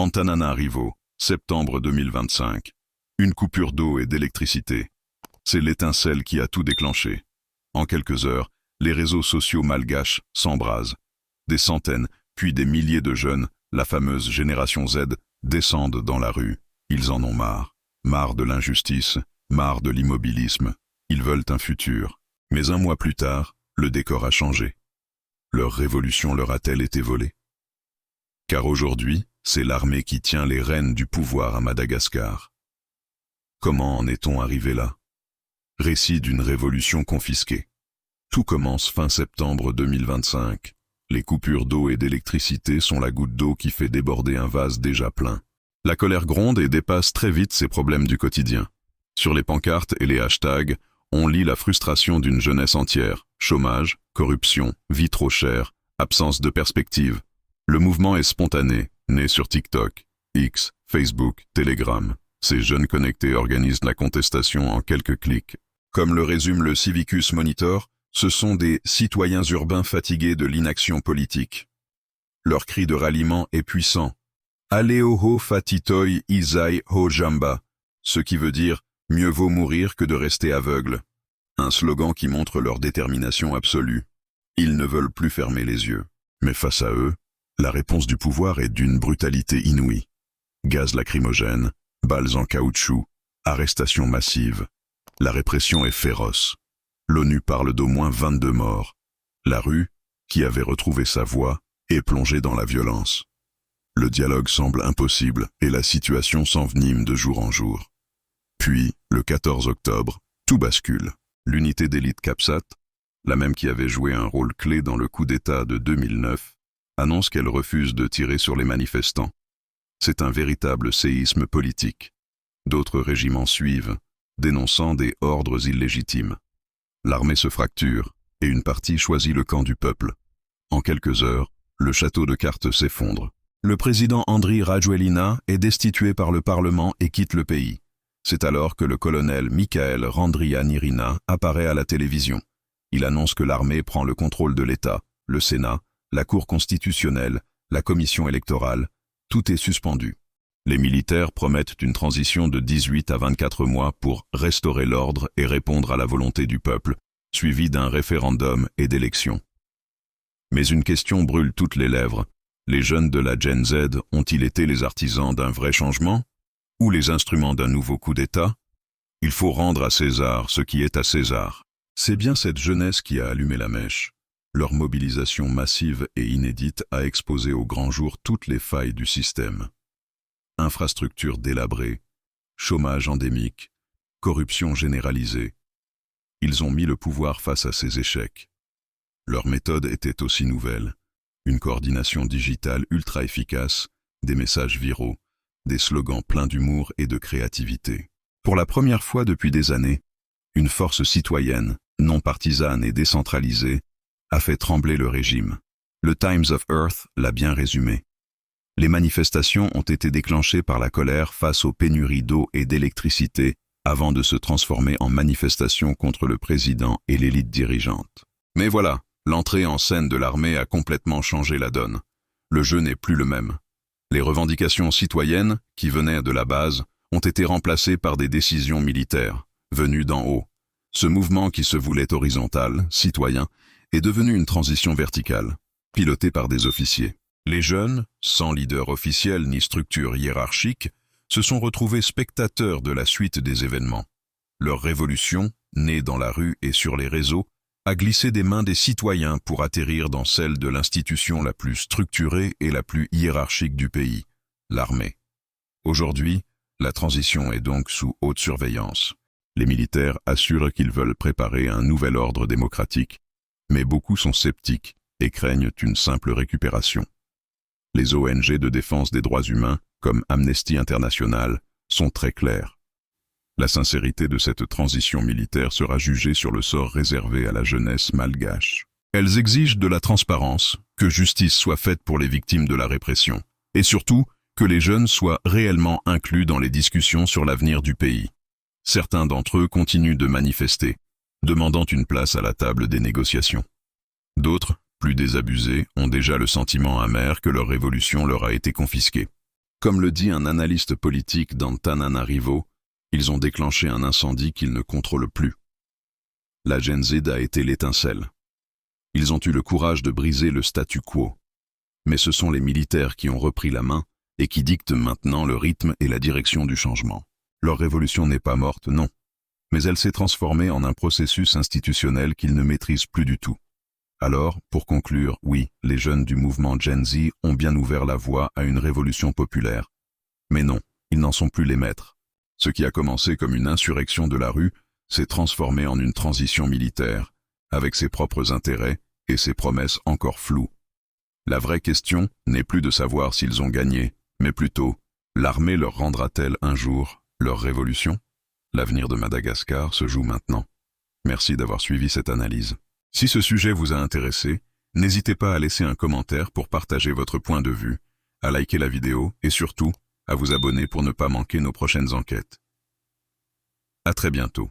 Antananarivo, septembre 2025. Une coupure d'eau et d'électricité. C'est l'étincelle qui a tout déclenché. En quelques heures, les réseaux sociaux malgaches s'embrasent. Des centaines, puis des milliers de jeunes, la fameuse génération Z, descendent dans la rue. Ils en ont marre. Marre de l'injustice, marre de l'immobilisme. Ils veulent un futur. Mais un mois plus tard, le décor a changé. Leur révolution leur a-t-elle été volée? Car aujourd'hui, c'est l'armée qui tient les rênes du pouvoir à Madagascar. Comment en est-on arrivé là? Récit d'une révolution confisquée. Tout commence fin septembre 2025. Les coupures d'eau et d'électricité sont la goutte d'eau qui fait déborder un vase déjà plein. La colère gronde et dépasse très vite ces problèmes du quotidien. Sur les pancartes et les hashtags, on lit la frustration d'une jeunesse entière. Chômage, corruption, vie trop chère, absence de perspective. Le mouvement est spontané, né sur TikTok, X, Facebook, Telegram. Ces jeunes connectés organisent la contestation en quelques clics. Comme le résume le Civicus Monitor, ce sont des citoyens urbains fatigués de l'inaction politique. Leur cri de ralliement est puissant. Aleoho fatitoi isai ho jamba, ce qui veut dire « mieux vaut mourir que de rester aveugle ». Un slogan qui montre leur détermination absolue. Ils ne veulent plus fermer les yeux. Mais face à eux, la réponse du pouvoir est d'une brutalité inouïe. Gaz lacrymogène, balles en caoutchouc, arrestations massives. La répression est féroce. L'ONU parle d'au moins 22 morts. La rue, qui avait retrouvé sa voix, est plongée dans la violence. Le dialogue semble impossible et la situation s'envenime de jour en jour. Puis, le 14 octobre, tout bascule. L'unité d'élite Capsat, la même qui avait joué un rôle clé dans le coup d'État de 2009, annonce qu'elle refuse de tirer sur les manifestants. C'est un véritable séisme politique. D'autres régiments suivent, dénonçant des ordres illégitimes. L'armée se fracture et une partie choisit le camp du peuple. En quelques heures, le château de cartes s'effondre. Le président Andry Rajoelina est destitué par le Parlement et quitte le pays. C'est alors que le colonel Michael Randrianirina apparaît à la télévision. Il annonce que l'armée prend le contrôle de l'État, le Sénat, la Cour constitutionnelle, la commission électorale, tout est suspendu. Les militaires promettent une transition de 18 à 24 mois pour restaurer l'ordre et répondre à la volonté du peuple, suivie d'un référendum et d'élections. Mais une question brûle toutes les lèvres. Les jeunes de la Gen Z ont-ils été les artisans d'un vrai changement? Ou les instruments d'un nouveau coup d'État? Il faut rendre à César ce qui est à César. C'est bien cette jeunesse qui a allumé la mèche. Leur mobilisation massive et inédite a exposé au grand jour toutes les failles du système. Infrastructures délabrées, chômage endémique, corruption généralisée. Ils ont mis le pouvoir face à ces échecs. Leur méthode était aussi nouvelle. Une coordination digitale ultra efficace, des messages viraux, des slogans pleins d'humour et de créativité. Pour la première fois depuis des années, une force citoyenne, non partisane et décentralisée, a fait trembler le régime. Le Times of Earth l'a bien résumé. Les manifestations ont été déclenchées par la colère face aux pénuries d'eau et d'électricité avant de se transformer en manifestations contre le président et l'élite dirigeante. Mais voilà, l'entrée en scène de l'armée a complètement changé la donne. Le jeu n'est plus le même. Les revendications citoyennes, qui venaient de la base, ont été remplacées par des décisions militaires, venues d'en haut. Ce mouvement qui se voulait horizontal, citoyen, est devenu une transition verticale, pilotée par des officiers. Les jeunes, sans leader officiel ni structure hiérarchique, se sont retrouvés spectateurs de la suite des événements. Leur révolution, née dans la rue et sur les réseaux, a glissé des mains des citoyens pour atterrir dans celle de l'institution la plus structurée et la plus hiérarchique du pays, l'armée. Aujourd'hui, la transition est donc sous haute surveillance. Les militaires assurent qu'ils veulent préparer un nouvel ordre démocratique, mais beaucoup sont sceptiques et craignent une simple récupération. Les ONG de défense des droits humains, comme Amnesty International, sont très claires. La sincérité de cette transition militaire sera jugée sur le sort réservé à la jeunesse malgache. Elles exigent de la transparence, que justice soit faite pour les victimes de la répression, et surtout que les jeunes soient réellement inclus dans les discussions sur l'avenir du pays. Certains d'entre eux continuent de manifester, demandant une place à la table des négociations. D'autres, plus désabusés, ont déjà le sentiment amer que leur révolution leur a été confisquée. Comme le dit un analyste politique d'Antananarivo, ils ont déclenché un incendie qu'ils ne contrôlent plus. La Gen Z a été l'étincelle. Ils ont eu le courage de briser le statu quo. Mais ce sont les militaires qui ont repris la main et qui dictent maintenant le rythme et la direction du changement. Leur révolution n'est pas morte, non. Mais elle s'est transformée en un processus institutionnel qu'ils ne maîtrisent plus du tout. Alors, pour conclure, oui, les jeunes du mouvement Gen Z ont bien ouvert la voie à une révolution populaire. Mais non, ils n'en sont plus les maîtres. Ce qui a commencé comme une insurrection de la rue s'est transformé en une transition militaire, avec ses propres intérêts et ses promesses encore floues. La vraie question n'est plus de savoir s'ils ont gagné, mais plutôt, l'armée leur rendra-t-elle un jour leur révolution? L'avenir de Madagascar se joue maintenant. Merci d'avoir suivi cette analyse. Si ce sujet vous a intéressé, n'hésitez pas à laisser un commentaire pour partager votre point de vue, à liker la vidéo et surtout, à vous abonner pour ne pas manquer nos prochaines enquêtes. À très bientôt.